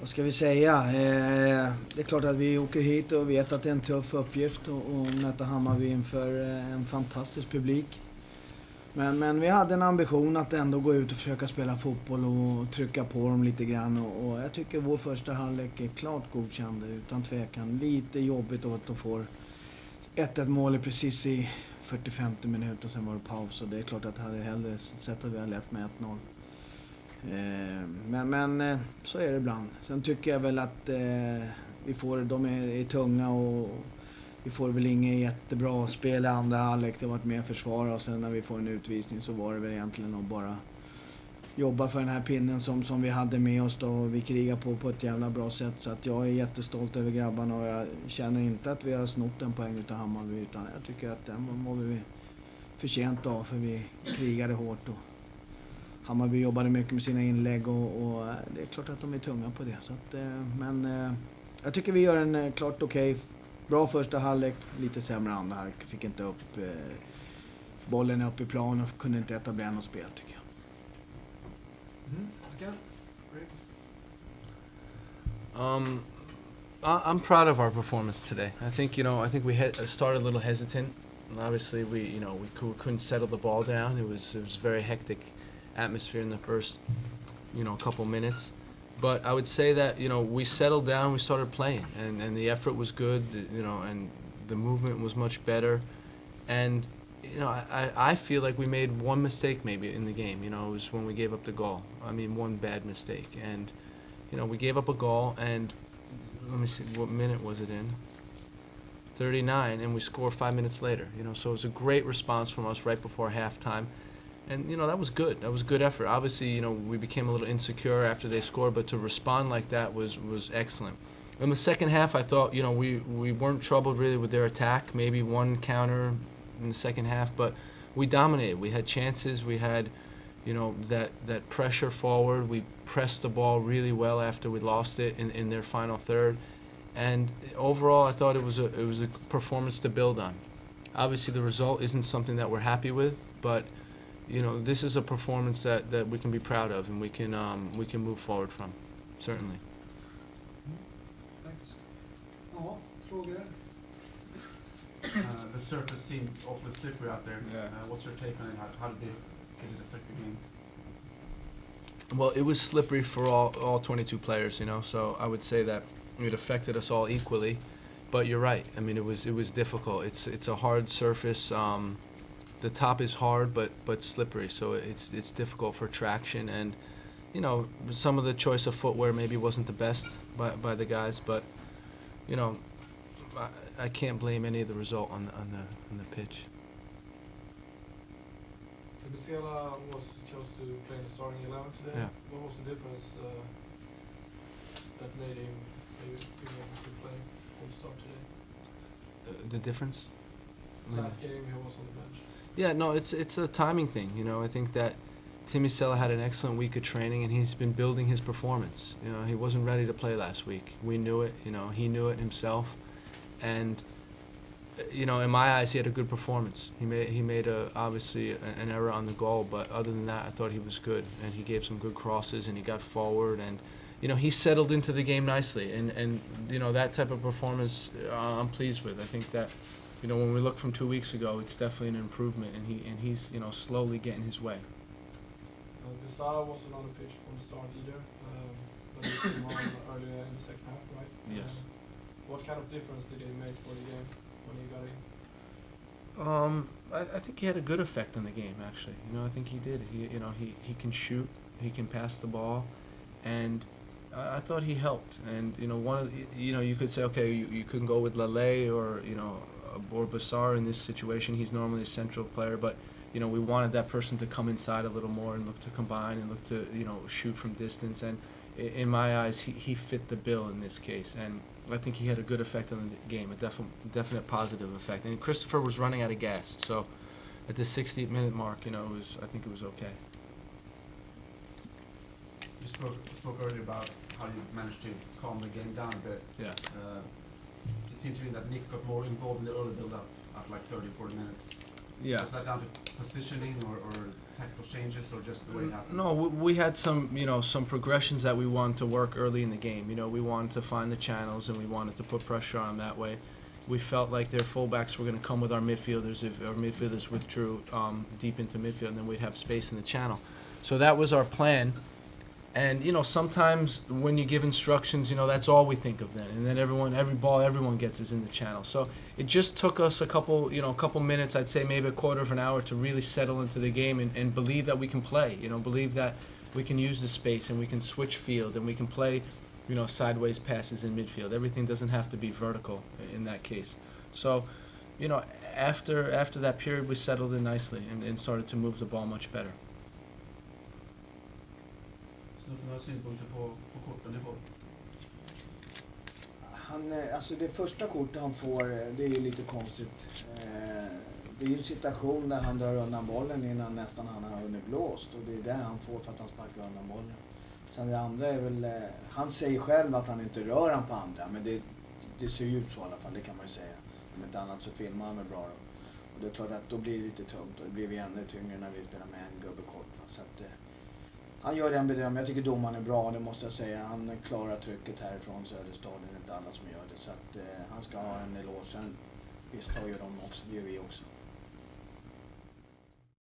vad ska vi säga? Det är klart att vi åker hit och vet att det är en tuff uppgift att möta Hammarby inför en fantastisk publik. Men vi hade en ambition att ändå gå ut och försöka spela fotboll och trycka på dem lite grann. Och jag tycker vår första halvlek är klart godkänd, utan tvekan. Lite jobbigt att de får 1-1 mål precis i 45 minuter och sen var det paus. Och det är klart att jag hade hellre sett att vi hade lätt med 1-0. Men så är det ibland. Sen tycker jag väl att de är tunga och vi får väl inget jättebra spel i andra halvlek. Det har varit mer försvara och sen när vi får en utvisning så var det väl egentligen att bara jobba för den här pinnen som vi hade med oss då. Vi krigar på ett jävla bra sätt, så att jag är jättestolt över grabbarna och jag känner inte att vi har snott en poäng utav Hammarby, utan jag tycker att den var vi förtjänt av, för vi krigade hårt och Hammarby jobbade mycket med sina inlägg och det är klart att de är tunga på det. Så att, men jag tycker vi gör en klart okej. Bra första halvlek, lite sämre andra halvlek. Fick inte upp bollen upp i plan och kunde inte etablera något spel, tycker jag. I'm proud of our performance today. I think we started a little hesitant. Obviously, we couldn't settle the ball down. It was a very hectic atmosphere in the first couple minutes. But I would say that we settled down, we started playing, and the effort was good, and the movement was much better. And I feel like we made one mistake maybe in the game. It was when we gave up the goal. I mean, one bad mistake, and we gave up a goal. And let me see, what minute was it in? 39, and we scored 5 minutes later. So it was a great response from us right before halftime. And that was good. That was good effort. Obviously, we became a little insecure after they scored, but to respond like that was excellent. In the second half, I thought we weren't troubled really with their attack. Maybe one counter in the second half, but we dominated. We had chances. We had that pressure forward. We pressed the ball really well after we lost it in their final third. And overall, I thought it was a performance to build on. Obviously, the result isn't something that we're happy with, but this is a performance that we can be proud of and we can move forward from, certainly. Thanks. Ja, frågor? The surface seemed awfully slippery out there. Yeah. What's your take on it? How did it affect the game? Well, it was slippery for all 22 players, so I would say that it affected us all equally. But you're right. I mean, it was difficult. It's a hard surface. The top is hard but slippery, so it's difficult for traction, and some of the choice of footwear maybe wasn't the best by the guys, but I can't blame any of the result on the pitch. Timicella chose to play in the starting 11 today. Yeah. What was the difference that made him maybe be able to play full start today? The difference? Last game he was on the bench. Yeah, no, it's a timing thing. I think that Timicella had an excellent week of training, and he's been building his performance. He wasn't ready to play last week. We knew it. He knew it himself, and in my eyes, he had a good performance. He made obviously an error on the goal, but other than that, I thought he was good, and he gave some good crosses, and he got forward, and he settled into the game nicely, and that type of performance I'm pleased with. I think that. When we look from 2 weeks ago, it's definitely an improvement, and he's slowly getting his way. Besara wasn't on the pitch from the start either, but he came on earlier in the second half, right? Yes. What kind of difference did he make for the game when he got in? I think he had a good effect on the game, actually. I think he did. He can shoot, he can pass the ball, and I thought he helped. And you could say, okay, you couldn't go with Lale or Bassar in this situation. He's normally a central player, but we wanted that person to come inside a little more and look to combine and look to shoot from distance. And in my eyes, he fit the bill in this case, and I think he had a good effect on the game, a definite positive effect. And Christopher was running out of gas, so at the 60th minute mark, I think it was okay. You spoke earlier about how you managed to calm the game down a bit. Yeah. It seemed to me that Nick got more involved in the early build-up at like 30-40 minutes. Yeah. Was that down to positioning or tactical changes or just the way it happened? No, we had some, some progressions that we wanted to work early in the game. We wanted to find the channels and we wanted to put pressure on them that way. We felt like their fullbacks were going to come with our midfielders if our midfielders withdrew deep into midfield, and then we'd have space in the channel. So that was our plan. And sometimes when you give instructions, that's all we think of then. And then every ball everyone gets is in the channel. So it just took us a couple minutes, I'd say maybe a quarter of an hour, to really settle into the game and believe that we can play. Believe that we can use the space and we can switch field and we can play, sideways passes in midfield. Everything doesn't have to be vertical in that case. So, after that period, we settled in nicely and started to move the ball much better. Så du får några synpunkter på korten ni får? Alltså det första kortet han får, det är ju lite konstigt. Det är ju en situation där han drar undan bollen innan nästan han har hunnit blåst. Och det är det han får för att han sparkar undan bollen. Sen det andra är väl, han säger själv att han inte rör han på andra. Men det ser ju ut så i alla fall, det kan man ju säga. Om inte annat så filmar han väl bra då. Och det är klart att då blir det lite tungt och det blir vi ännu tyngre när vi spelar med en gubbe kort. Så att, han gör den bedömningen. Jag tycker domaren är bra, det måste jag säga. Han klarar trycket härifrån Söderstad, det är inte alla som gör det. Så att han ska ha en eloge. Sen visst har ju de också, det gör vi också.